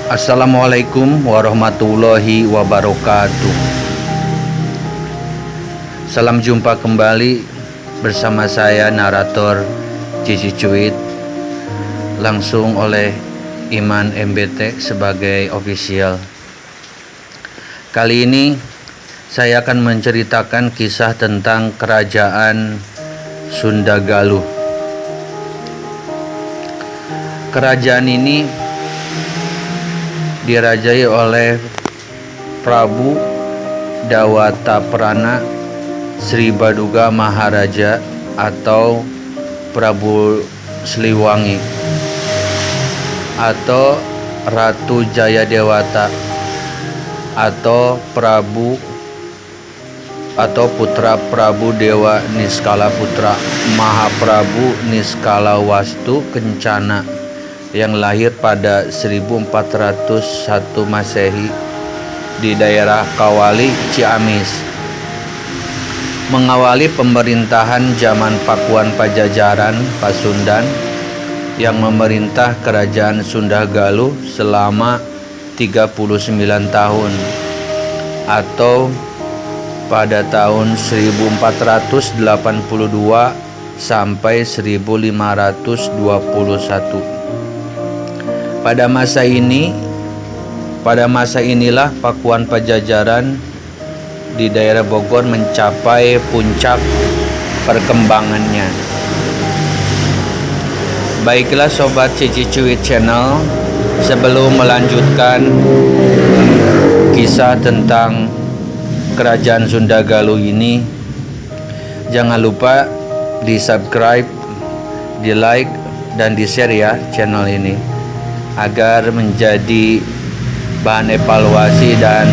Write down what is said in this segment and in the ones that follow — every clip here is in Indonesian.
Assalamualaikum warahmatullahi wabarakatuh. Salam jumpa kembali bersama saya narator Cici Cuit, langsung oleh Iman MBT sebagai official. Kali ini saya akan menceritakan kisah tentang kerajaan Sunda Galuh. Kerajaan ini dirajai oleh Prabu Dawataprana Sri Baduga Maharaja atau Prabu Siliwangi atau Ratu Jayadewata atau putra Prabu Dewa Niskala Putra Mahaprabu Niskala Wastu Kencana yang lahir pada 1401 Masehi di daerah Kawali, Ciamis, mengawali pemerintahan zaman Pakuan Pajajaran Pasundan yang memerintah kerajaan Sunda Galuh selama 39 tahun atau pada tahun 1482 sampai 1521. Pada masa inilah Pakuan Pajajaran di daerah Bogor mencapai puncak perkembangannya. Baiklah Sobat Cici Cuit Channel, sebelum melanjutkan kisah tentang kerajaan Sunda Galuh ini, jangan lupa di subscribe, di like, dan di share ya channel ini, agar menjadi bahan evaluasi dan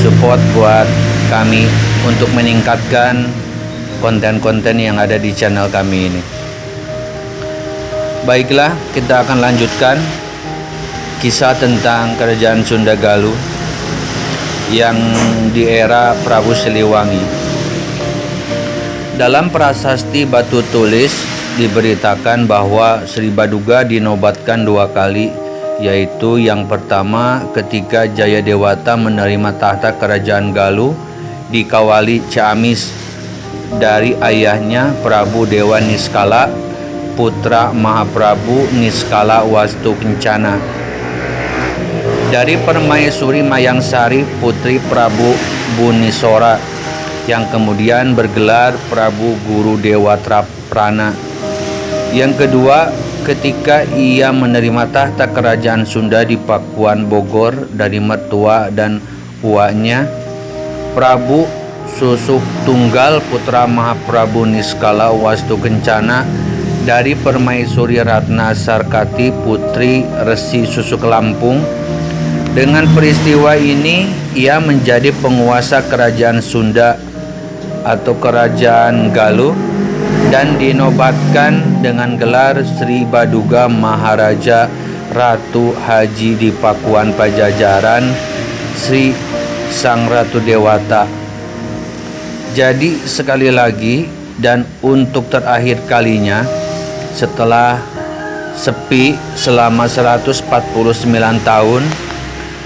support buat kami untuk meningkatkan konten-konten yang ada di channel kami ini. Baiklah, kita akan lanjutkan kisah tentang kerajaan Sunda Galuh yang di era Prabu Siliwangi. Dalam prasasti batu tulis diberitakan bahwa Sri Baduga dinobatkan 2 kali, yaitu yang pertama ketika Jayadewata menerima tahta kerajaan Galuh di Kawali, Ciamis dari ayahnya Prabu Dewa Niskala putra Mahaprabu Niskala Wastu Kencana, dari Permaisuri Mayangsari putri Prabu Bunisora yang kemudian bergelar Prabu Guru Dewatrapana. Yang kedua, ketika ia menerima tahta kerajaan Sunda di Pakuan Bogor dari mertua dan uaknya Prabu Susuk Tunggal putra Mahaprabu Niskala Wastu Kencana dari Permaisuri Ratna Sarkati putri Resi Susuk Lampung. Dengan peristiwa ini ia menjadi penguasa kerajaan Sunda atau kerajaan Galuh dan dinobatkan dengan gelar Sri Baduga Maharaja Ratu Haji di Pakuan Pajajaran Sri Sang Ratu Dewata. Jadi sekali lagi dan untuk terakhir kalinya, setelah sepi selama 149 tahun,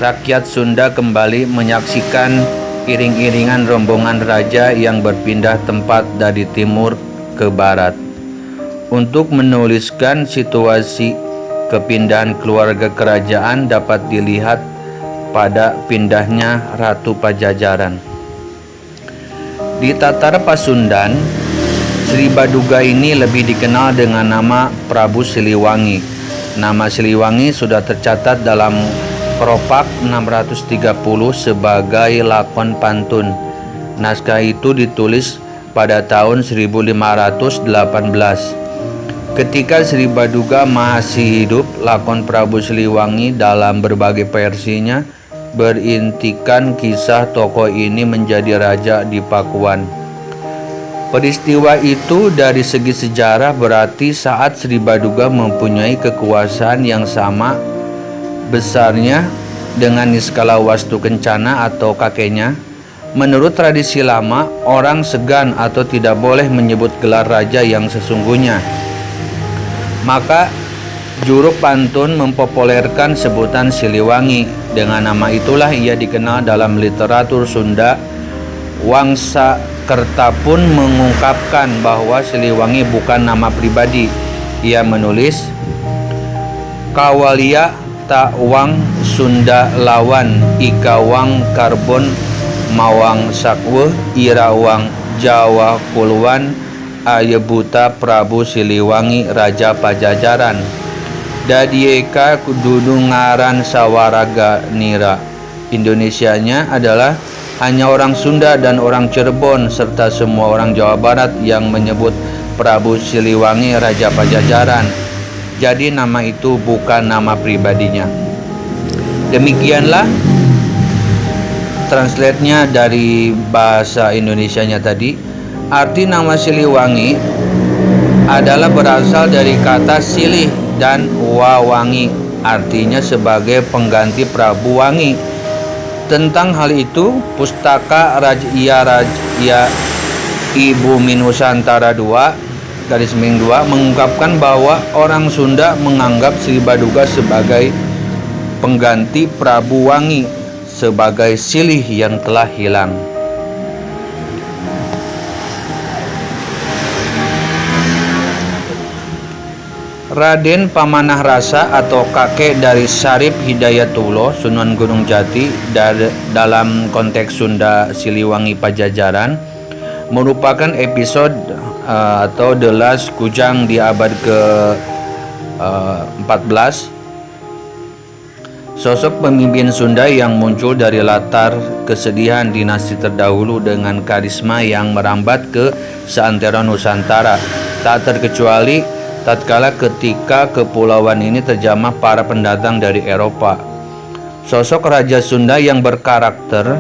rakyat Sunda kembali menyaksikan iring-iringan rombongan raja yang berpindah tempat dari timur ke barat. Untuk menuliskan situasi kepindahan keluarga kerajaan dapat dilihat pada pindahnya Ratu Pajajaran. Di Tatar Pasundan, Sri Baduga ini lebih dikenal dengan nama Prabu Siliwangi. Nama Siliwangi sudah tercatat dalam Propak 630 sebagai lakon pantun. Naskah itu ditulis pada tahun 1518. Ketika Sri Baduga masih hidup, lakon Prabu Siliwangi dalam berbagai versinya berintikan kisah tokoh ini menjadi raja di Pakuan. Peristiwa itu dari segi sejarah berarti saat Sri Baduga mempunyai kekuasaan yang sama besarnya dengan Niskala Wastu Kencana atau kakeknya. Menurut tradisi lama, orang segan atau tidak boleh menyebut gelar raja yang sesungguhnya. Maka Juru pantun mempopulerkan sebutan Siliwangi. Dengan nama itulah ia dikenal dalam literatur Sunda. Wangsakerta pun mengungkapkan bahwa Siliwangi bukan nama pribadi. Ia menulis, Kawalia Tawang Sunda lawan Ikawang Karbon Mawang Sakweh Irawang Jawa Kuluan Ayebuta Prabu Siliwangi Raja Pajajaran Dadieka kududu ngaran sawaraga nira. Indonesianya adalah hanya orang Sunda dan orang Cirebon serta semua orang Jawa Barat yang menyebut Prabu Siliwangi Raja Pajajaran. Jadi nama itu bukan nama pribadinya. Demikianlah translate-nya dari bahasa Indonesianya tadi. Arti nama Siliwangi adalah berasal dari kata silih dan wawangi, artinya sebagai pengganti Prabu Wangi. Tentang hal itu, Pustaka Rajya Ibu Nusantara 2 mengungkapkan bahwa orang Sunda menganggap Sri Baduga sebagai pengganti Prabu Wangi, sebagai silih yang telah hilang. Raden Pamanah Rasa atau kakek dari Syarif Hidayatullah Sunan Gunung Jati dalam konteks Sunda Siliwangi Pajajaran merupakan episode atau The Last Kujang di abad ke-14. Sosok pemimpin Sunda yang muncul dari latar kesedihan dinasti terdahulu dengan karisma yang merambat ke seantero Nusantara, tak terkecuali tatkala ketika kepulauan ini terjamah para pendatang dari Eropa. Sosok Raja Sunda yang berkarakter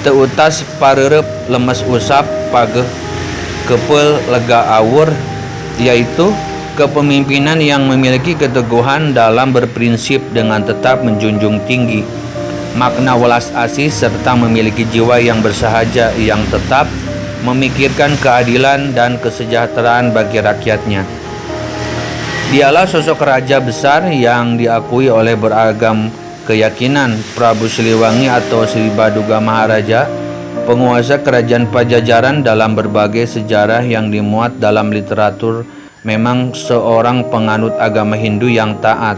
teutas pareureub lemes usap pageh kepel lega awur, yaitu kepemimpinan yang memiliki keteguhan dalam berprinsip dengan tetap menjunjung tinggi makna welas asih serta memiliki jiwa yang bersahaja yang tetap memikirkan keadilan dan kesejahteraan bagi rakyatnya. Dialah sosok raja besar yang diakui oleh beragam keyakinan. Prabu Siliwangi atau Sri Baduga Maharaja, penguasa kerajaan Pajajaran dalam berbagai sejarah yang dimuat dalam literatur, memang seorang penganut agama Hindu yang taat.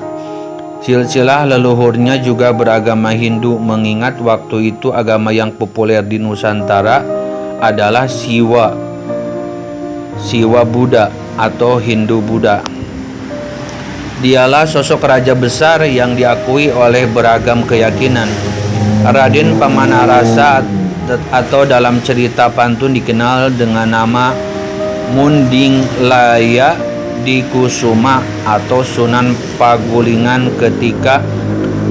Silsilah leluhurnya juga beragama Hindu, mengingat waktu itu agama yang populer di Nusantara adalah Siwa Buddha atau Hindu Buddha. Dialah sosok raja besar yang diakui oleh beragam keyakinan. Raden Pamanah Rasa atau dalam cerita pantun dikenal dengan nama Munding Laya di Kusuma atau Sunan Pagulingan ketika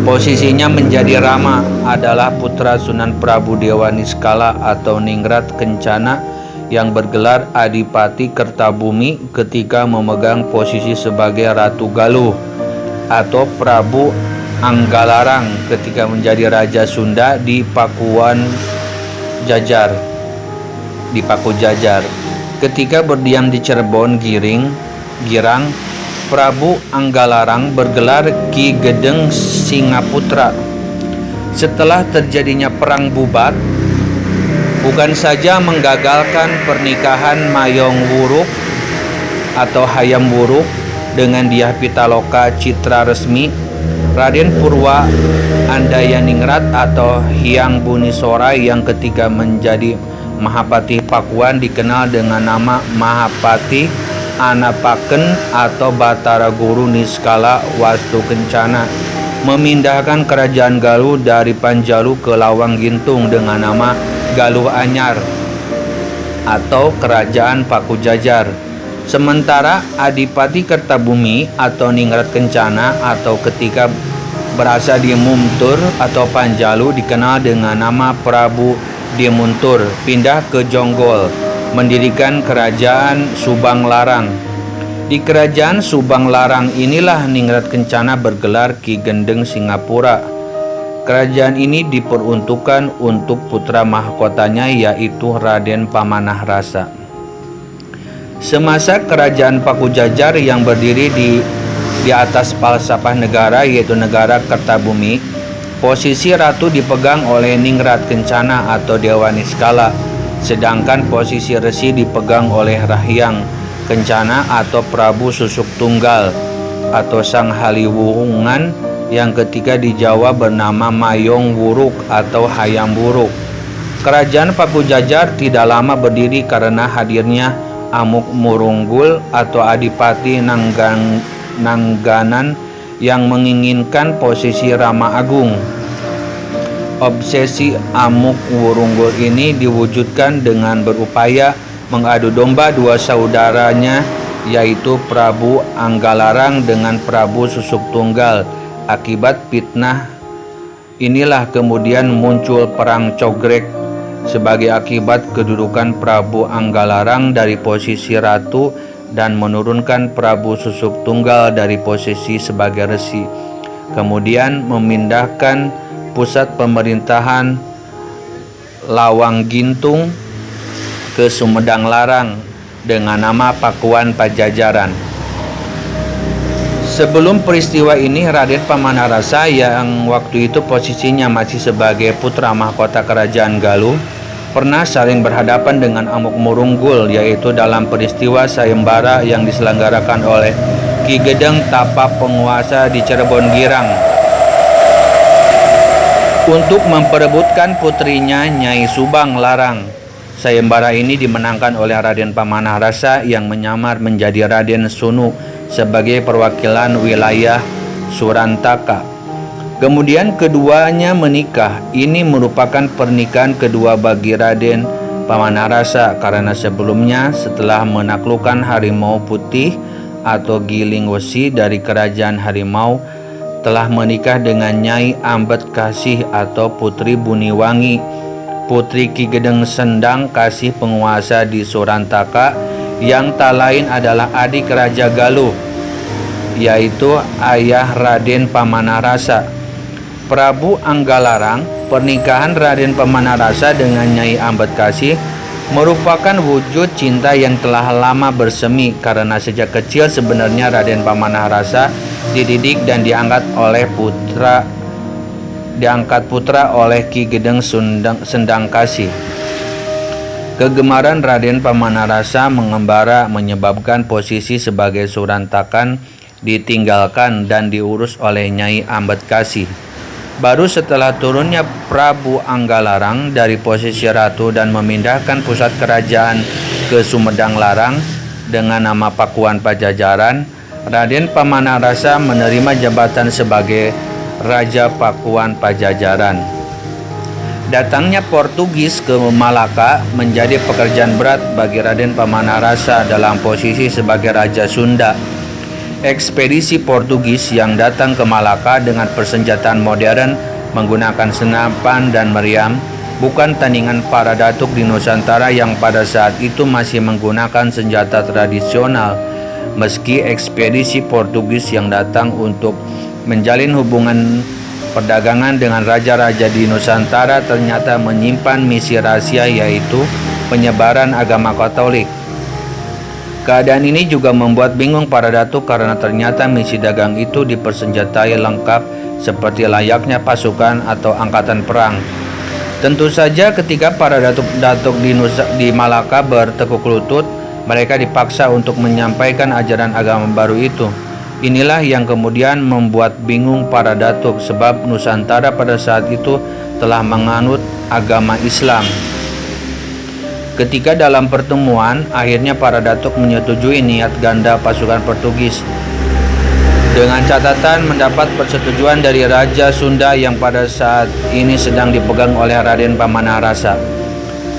posisinya menjadi Rama adalah putra Sunan Prabu Dewa Niskala atau Ningrat Kencana yang bergelar Adipati Kertabumi ketika memegang posisi sebagai Ratu Galuh, atau Prabu Anggalarang ketika menjadi Raja Sunda di Paku Jajar. Ketika berdiam di Cirebon Girang, Prabu Anggalarang bergelar Ki Gedeng Singaputra. Setelah terjadinya perang Bubat, bukan saja menggagalkan pernikahan Mayong Wuruk atau Hayam Wuruk dengan Dyah Pitaloka Citra Resmi, Raden Purwa Andayaningrat atau Hyang Bunisora yang ketika menjadi Mahapati Pakuan dikenal dengan nama Mahapati Anapaken atau Batara Guru Niskala Wastu Kencana, memindahkan kerajaan Galuh dari Panjalu ke Lawang Gintung dengan nama Galuh Anyar atau Kerajaan Paku Jajar. Sementara Adipati Kertabumi atau Ningrat Kencana atau ketika berasal di Mumtur atau Panjalu dikenal dengan nama Prabu Demuntur, pindah ke Jonggol, mendirikan Kerajaan Subang Larang. Di Kerajaan Subang Larang inilah Ningrat Kencana bergelar Ki Gendeng Singapura. Kerajaan ini diperuntukkan untuk putra mahkotanya, yaitu Raden Pamanarasa. Semasa kerajaan Pakujajar yang berdiri di atas falsafah negara, yaitu negara Kertabumi, posisi ratu dipegang oleh Ningrat Kencana atau Dewa Niskala, sedangkan posisi resi dipegang oleh Rahyang Kencana atau Prabu Susuk Tunggal atau Sang Haliwungan, yang ketiga di Jawa bernama Mayong Wuruk atau Hayam Wuruk. Kerajaan Pakujajar tidak lama berdiri karena hadirnya Amuk Murunggul atau Adipati Nangganan yang menginginkan posisi Rama Agung. Obsesi Amuk Wurunggul ini diwujudkan dengan berupaya mengadu domba dua saudaranya, yaitu Prabu Anggalarang dengan Prabu Susuk Tunggal. Akibat fitnah inilah kemudian muncul Perang Cogrek sebagai akibat kedudukan Prabu Anggalarang dari posisi ratu dan menurunkan Prabu Susuk Tunggal dari posisi sebagai resi. Kemudian memindahkan pusat pemerintahan Lawang Gintung ke Sumedang Larang dengan nama Pakuan Pajajaran. Sebelum peristiwa ini, Raden Pamanarasa yang waktu itu posisinya masih sebagai putra mahkota kerajaan Galuh pernah saling berhadapan dengan Amuk Murunggul, yaitu dalam peristiwa sayembara yang diselenggarakan oleh Ki Gedeng Tapa penguasa di Cirebon Girang untuk memperebutkan putrinya Nyai Subang Larang. Sayembara ini dimenangkan oleh Raden Pamanarasa yang menyamar menjadi Raden Sunu sebagai perwakilan wilayah Surantaka. Kemudian keduanya menikah. Ini merupakan pernikahan kedua bagi Raden Pamanarasa karena sebelumnya setelah menaklukkan Harimau Putih atau Giling Wesi dari kerajaan Harimau, telah menikah dengan Nyai Ambet Kasih atau Putri Buniwangi, putri Ki Gedeng Sendang Kasih penguasa di Surantaka, yang tak lain adalah adik Raja Galuh, yaitu ayah Raden Pamanarasa. Prabu Anggalarang, pernikahan Raden Pamanarasa dengan Nyai Ambet Kasih merupakan wujud cinta yang telah lama bersemi karena sejak kecil sebenarnya Raden Pamanarasa dididik dan diangkat putra oleh Ki Gedeng Sendang Kasih. Kegemaran Raden Pamanarasa mengembara menyebabkan posisi sebagai Surantakan ditinggalkan dan diurus oleh Nyai Ambet Kasih. Baru setelah turunnya Prabu Anggalarang dari posisi ratu dan memindahkan pusat kerajaan ke Sumedang Larang dengan nama Pakuan Pajajaran, Raden Pamanarasa menerima jabatan sebagai Raja Pakuan Pajajaran. Datangnya Portugis ke Malaka menjadi pekerjaan berat bagi Raden Pamanarasa dalam posisi sebagai Raja Sunda. Ekspedisi Portugis yang datang ke Malaka dengan persenjataan modern menggunakan senapan dan meriam bukan tandingan para datuk di Nusantara yang pada saat itu masih menggunakan senjata tradisional. Meski ekspedisi Portugis yang datang untuk menjalin hubungan perdagangan dengan raja-raja di Nusantara ternyata menyimpan misi rahasia, yaitu penyebaran agama Katolik. Keadaan ini juga membuat bingung para datuk karena ternyata misi dagang itu dipersenjatai lengkap seperti layaknya pasukan atau angkatan perang. Tentu saja ketika para datuk di Malaka bertekuk lutut, mereka dipaksa untuk menyampaikan ajaran agama baru itu. Inilah yang kemudian membuat bingung para datuk, sebab Nusantara pada saat itu telah menganut agama Islam. Ketika dalam pertemuan, akhirnya para datuk menyetujui niat ganda pasukan Portugis dengan catatan mendapat persetujuan dari Raja Sunda yang pada saat ini sedang dipegang oleh Raden Pamanarasa.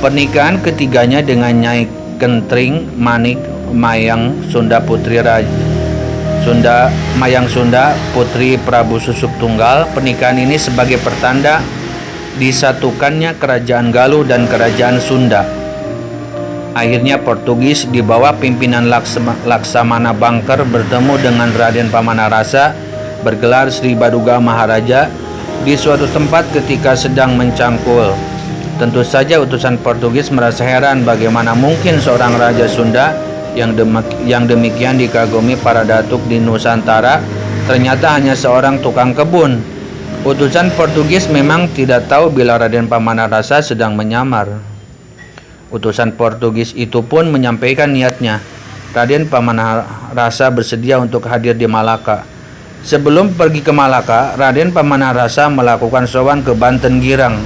Pernikahan ketiganya dengan Nyai Kentring Manik Mayang Sunda Putri Prabu Susuk Tunggal. Pernikahan ini sebagai pertanda disatukannya kerajaan Galuh dan kerajaan Sunda. Akhirnya Portugis di bawah pimpinan Laksamana Bangker bertemu dengan Raden Pamanarasa, bergelar Sri Baduga Maharaja. di suatu tempat ketika sedang mencangkul. Tentu saja utusan Portugis merasa heran bagaimana mungkin seorang Raja Sunda yang demikian dikagumi para datuk di Nusantara ternyata hanya seorang tukang kebun. Utusan Portugis memang tidak tahu bila Raden Pamanarasa sedang menyamar. Utusan Portugis itu pun menyampaikan niatnya. Raden Pamanarasa bersedia untuk hadir di Malaka. Sebelum pergi ke Malaka, Raden Pamanarasa melakukan sowan ke Banten Girang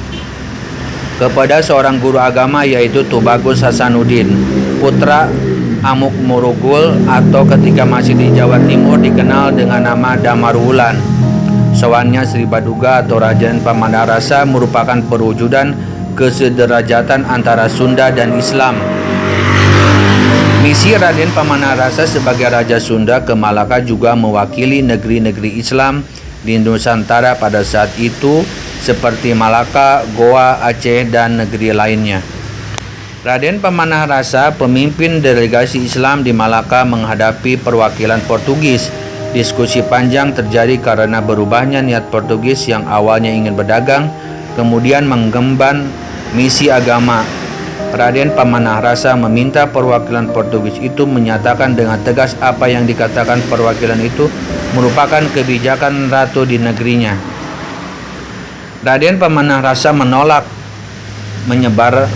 kepada seorang guru agama yaitu Tubagus Hasanuddin, putra Amuk Marugul atau ketika masih di Jawa Timur dikenal dengan nama Damarwulan. Sowannya Sri Baduga atau Raden Pamanarasa merupakan perwujudan kesederajatan antara Sunda dan Islam. Misi Raden Pamanarasa sebagai Raja Sunda ke Malaka juga mewakili negeri-negeri Islam di Nusantara pada saat itu seperti Malaka, Goa, Aceh, dan negeri lainnya. Raden Pamanarasa, pemimpin delegasi Islam di Malaka menghadapi perwakilan Portugis. Diskusi panjang terjadi karena berubahnya niat Portugis yang awalnya ingin berdagang, kemudian menggemban misi agama. Raden Pamanarasa meminta perwakilan Portugis itu menyatakan dengan tegas apa yang dikatakan perwakilan itu merupakan kebijakan ratu di negerinya. Raden Pamanarasa menolak penyebaran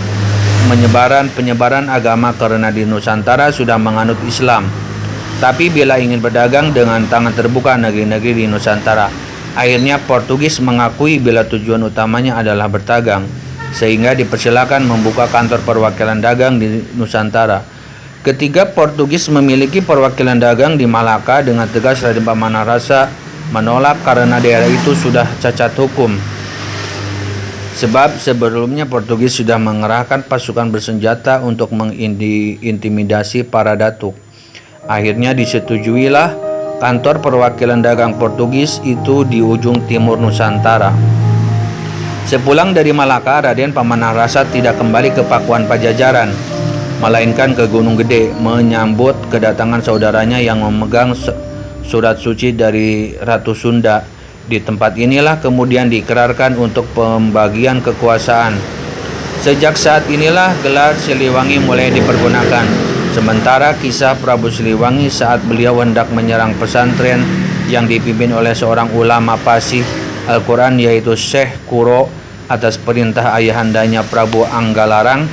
agama karena di Nusantara sudah menganut Islam. Tapi bila ingin berdagang dengan tangan terbuka negeri-negeri di Nusantara, akhirnya Portugis mengakui bila tujuan utamanya adalah berdagang, sehingga dipersilakan membuka kantor perwakilan dagang di Nusantara. Ketika Portugis memiliki perwakilan dagang di Malaka, dengan tegas Raden Pamanarasa menolak karena daerah itu sudah cacat hukum. Sebab sebelumnya Portugis sudah mengerahkan pasukan bersenjata untuk mengintimidasi para datuk. Akhirnya disetujuilah kantor perwakilan dagang Portugis itu di ujung timur Nusantara. Sepulang dari Malaka, Raden Pamanarasa tidak kembali ke Pakuan Pajajaran, melainkan ke Gunung Gede menyambut kedatangan saudaranya yang memegang surat suci dari Ratu Sunda. Di tempat inilah kemudian diikrarkan untuk pembagian kekuasaan. Sejak saat inilah gelar Siliwangi mulai dipergunakan. Sementara kisah Prabu Siliwangi saat beliau hendak menyerang pesantren yang dipimpin oleh seorang ulama fasih Al-Quran yaitu Syekh Kuro atas perintah ayahandanya Prabu Anggalarang.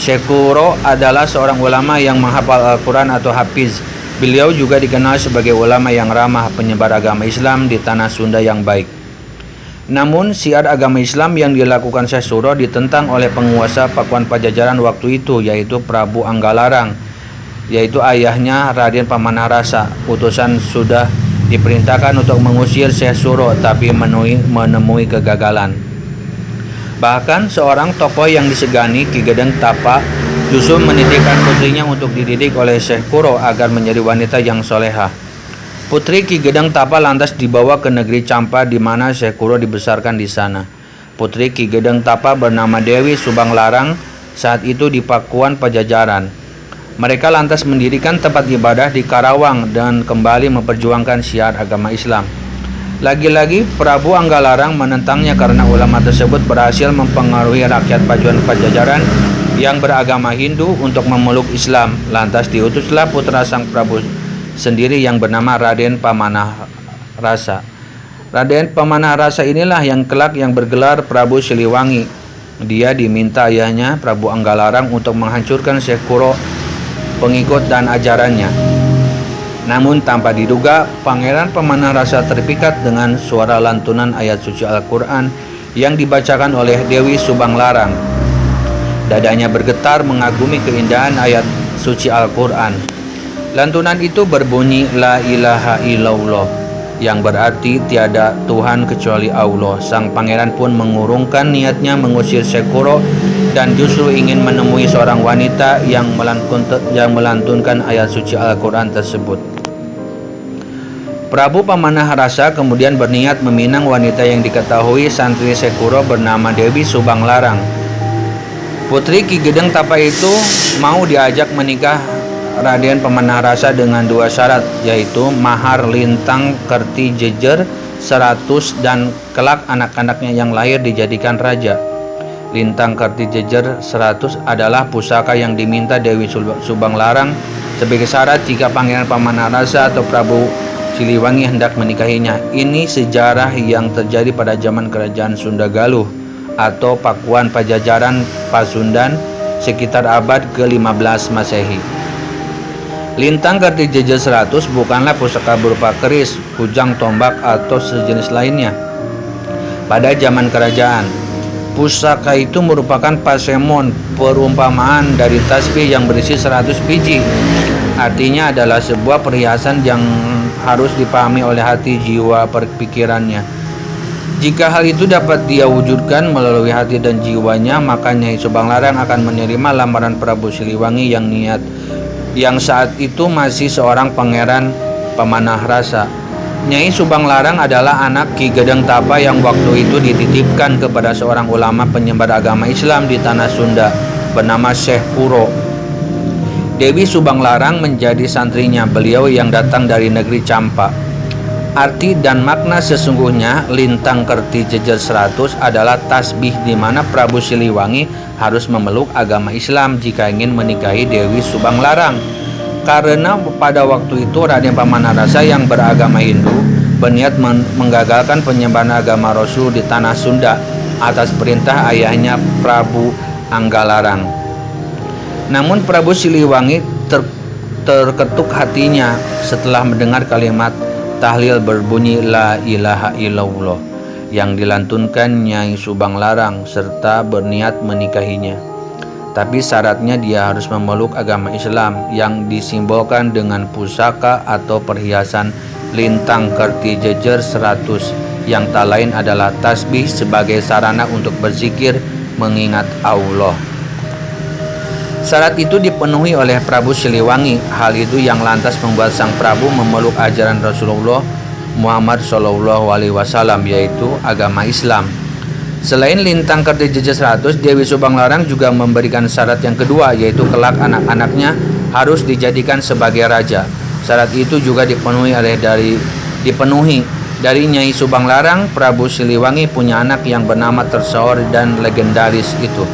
Syekh Kuro adalah seorang ulama yang menghafal Al-Quran atau hafiz. Beliau juga dikenal sebagai ulama yang ramah penyebar agama Islam di tanah Sunda yang baik. Namun syiar agama Islam yang dilakukan Syekh Kuro ditentang oleh penguasa Pakuan Pajajaran waktu itu yaitu Prabu Anggalarang, yaitu ayahnya Raden Pamanarasa. Utusan sudah diperintahkan untuk mengusir Syekh Kuro tapi menemui kegagalan. Bahkan seorang tokoh yang disegani, Ki Gedeng Tapa, justru menitipkan putrinya untuk dididik oleh Syekh Kuro agar menjadi wanita yang soleha. Putri Ki Gedeng Tapa lantas dibawa ke negeri Campa di mana Syekh Kuro dibesarkan di sana. Putri Ki Gedeng Tapa bernama Dewi Subang Larang saat itu di Pakuan Pajajaran. Mereka lantas mendirikan tempat ibadah di Karawang dan kembali memperjuangkan syiar agama Islam. Lagi-lagi Prabu Anggalarang menentangnya karena ulama tersebut berhasil mempengaruhi rakyat Pajajaran yang beragama Hindu untuk memeluk Islam. Lantas diutuslah putra sang Prabu sendiri yang bernama Raden Pamanarasa. Raden Pamanarasa inilah yang kelak yang bergelar Prabu Siliwangi. Dia diminta ayahnya Prabu Anggalarang untuk menghancurkan Syekh Kuro, pengikut dan ajarannya. Namun tanpa diduga, Pangeran Pamanarasa terpikat dengan suara lantunan ayat suci Al-Quran yang dibacakan oleh Dewi Subang Larang. Dadanya bergetar mengagumi keindahan ayat suci Al-Quran. Lantunan itu berbunyi La ilaha illallah, yang berarti tiada Tuhan kecuali Allah. Sang pangeran pun mengurungkan niatnya mengusir Syekh Kuro dan justru ingin menemui seorang wanita yang melantunkan ayat suci Al-Quran tersebut. Prabu Pamanarasa kemudian berniat meminang wanita yang diketahui santri Syekh Kuro bernama Dewi Subang Larang. Putri Ki Gedeng Tapa itu mau diajak menikah Raden Pamanarasa dengan dua syarat, yaitu mahar lintang kerti jejer dan kelak anak-anaknya yang lahir dijadikan raja. Lintang Kartijejer 100 adalah pusaka yang diminta Dewi Subanglarang sebagai syarat jika Pangeran Pamanarasa atau Prabu Siliwangi hendak menikahinya. Ini sejarah yang terjadi pada zaman Kerajaan Sunda Galuh atau Pakuan Pajajaran Pasundan sekitar abad ke-15 Masehi. Lintang Kartijejer 100 bukanlah pusaka berupa keris, kujang, tombak, atau sejenis lainnya. Pada zaman kerajaan, pusaka itu merupakan pasemon, perumpamaan dari tasbih yang berisi 100 biji. Artinya adalah sebuah perhiasan yang harus dipahami oleh hati, jiwa, pikirannya. Jika hal itu dapat dia wujudkan melalui hati dan jiwanya, maka Nyai Subanglarang akan menerima lamaran Prabu Siliwangi yang saat itu masih seorang pangeran pemanah rasa. Nyai Subanglarang adalah anak Ki Gedeng Tapa yang waktu itu dititipkan kepada seorang ulama penyebar agama Islam di tanah Sunda bernama Syekh Puro. Dewi Subanglarang menjadi santrinya beliau yang datang dari negeri Campa. Arti dan makna sesungguhnya Lintang Kartijejer 100 adalah tasbih di mana Prabu Siliwangi harus memeluk agama Islam jika ingin menikahi Dewi Subanglarang. Karena pada waktu itu Raden Pamanarasa yang beragama Hindu berniat menggagalkan penyebaran agama Rasul di tanah Sunda atas perintah ayahnya Prabu Anggalarang. Namun Prabu Siliwangi terketuk hatinya setelah mendengar kalimat tahlil berbunyi la ilaha illallah yang dilantunkan Nyai Subanglarang serta berniat menikahinya. Tapi syaratnya dia harus memeluk agama Islam yang disimbolkan dengan pusaka atau perhiasan Lintang Kartijejer 100 yang tak lain adalah tasbih sebagai sarana untuk berzikir mengingat Allah. Syarat itu dipenuhi oleh Prabu Siliwangi. Hal itu yang lantas membuat sang Prabu memeluk ajaran Rasulullah Muhammad SAW, yaitu agama Islam. Selain Lintang Kartijejer 100, Dewi Subanglarang juga memberikan syarat yang kedua, yaitu kelak anak-anaknya harus dijadikan sebagai raja. Syarat itu juga dipenuhi dari Nyai Subanglarang. Prabu Siliwangi punya anak yang bernama tersohor dan legendaris itu.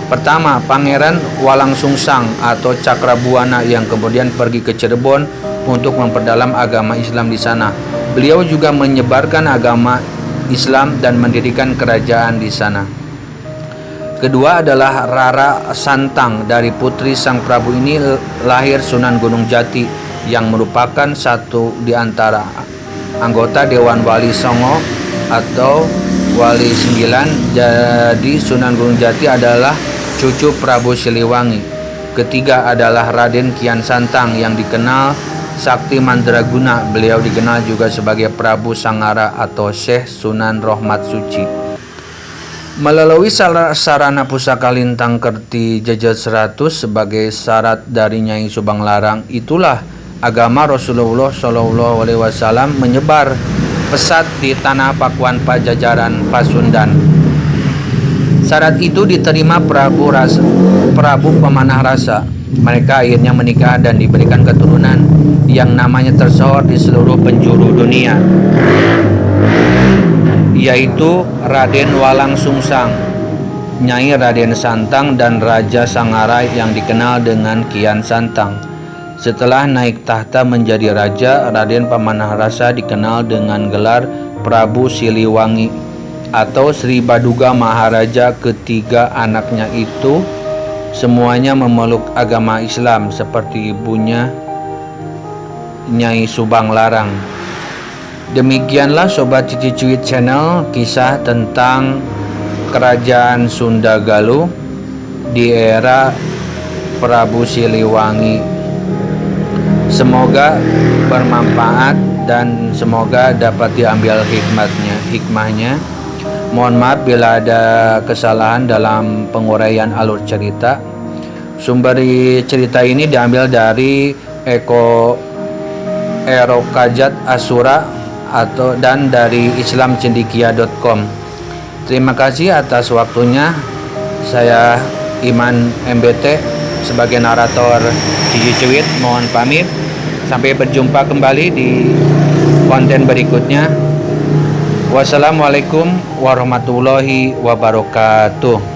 Pertama, Pangeran Walangsungsang atau Cakrabuana yang kemudian pergi ke Cirebon untuk memperdalam agama Islam di sana. Beliau juga menyebarkan agama Islam dan mendirikan kerajaan di sana. Kedua adalah Rara Santang. Dari putri sang Prabu ini lahir Sunan Gunung Jati yang merupakan satu di antara anggota Dewan Wali Songo atau Wali 9. Jadi Sunan Gunung Jati adalah cucu Prabu Siliwangi. Ketiga adalah Raden Kian Santang yang dikenal sakti mandraguna. Beliau dikenal juga sebagai Prabu Sangara atau Syekh Sunan Rohmat Suci. Melalui sarana pusaka Lintang Kartijejer 100 sebagai syarat dari Nyai Subanglarang, itulah agama Rasulullah SAW menyebar pesat di tanah Pakuan Pajajaran Pasundan. Syarat itu diterima Prabu Pemanah Rasa. Mereka akhirnya menikah dan diberikan keturunan yang namanya tersohor di seluruh penjuru dunia, yaitu Raden Walangsungsang, Nyai Raden Santang, dan Raja Sangara yang dikenal dengan Kian Santang. Setelah naik tahta menjadi raja, Raden Pamanah Rasa dikenal dengan gelar Prabu Siliwangi atau Sri Baduga Maharaja. Ketiga anaknya itu semuanya memeluk agama Islam seperti ibunya Nyai Subanglarang. Demikianlah Sobat Cici Cuit Channel kisah tentang Kerajaan Sunda Galuh di era Prabu Siliwangi. Semoga bermanfaat dan semoga dapat diambil hikmahnya. Mohon maaf bila ada kesalahan dalam penguraian alur cerita. Sumber cerita ini diambil dari Erokajat Asura dan dari islamcendikia.com. Terima kasih atas waktunya. Saya Iman MBT sebagai narator Cici Cuit mohon pamit. Sampai berjumpa kembali di konten berikutnya. Wassalamualaikum warahmatullahi wabarakatuh.